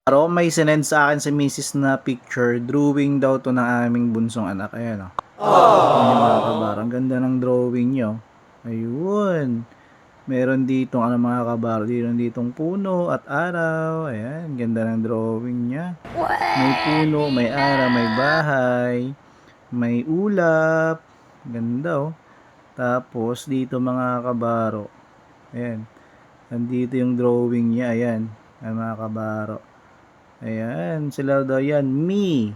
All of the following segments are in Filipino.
Pero may sinend sa akin si Mrs. na picture, drawing daw to ng aming bunsong anak. Ayan o. Ayan yung mga kabaro. Ang ganda ng drawing nyo. Ayun. Meron ditong mga kabaro. Ditong puno at araw. Ayan. Ganda ng drawing niya. May puno, may araw, may bahay. May ulap. Ganda oh. Tapos dito mga kabaro. Ayan. Nandito yung drawing niya. Ayan. Ayan mga kabaro. Ayan, sila daw yan, me.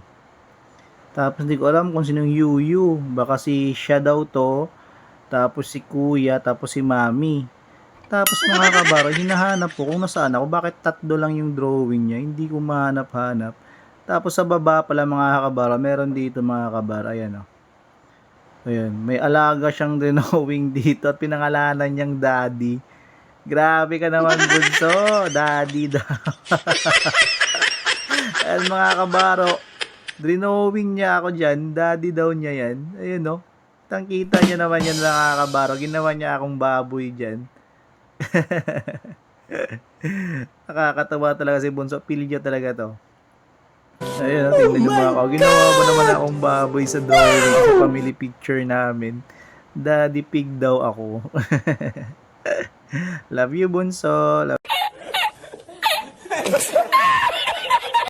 Tapos hindi ko alam kung sinong Yuyu. Baka si siya daw to. Tapos si kuya, tapos si mami. Tapos mga kabaro, hinahanap ko kung nasaan ako. Bakit tatlo lang yung drawing niya? Hindi ko mahanap-hanap. Tapos sa baba pala mga kabaro, meron dito mga kabaro. Ayan o. Ayan, may alaga siyang drawing dito at pinangalanan niyang daddy. Grabe ka naman bunso. Daddy daw. Ayan mga kabaro, drawing niya ako dyan, daddy daw niya yan. Ayun no, tangkita niya naman yan mga kabaro, ginawa niya akong baboy dyan. Nakakatawa talaga si Bunso, pilyo talaga to. Ayun, tingnan niyo mga kabaro, ginawa mo naman akong baboy sa drawing, sa family picture namin. Daddy pig daw ako. Love you Bunso. Love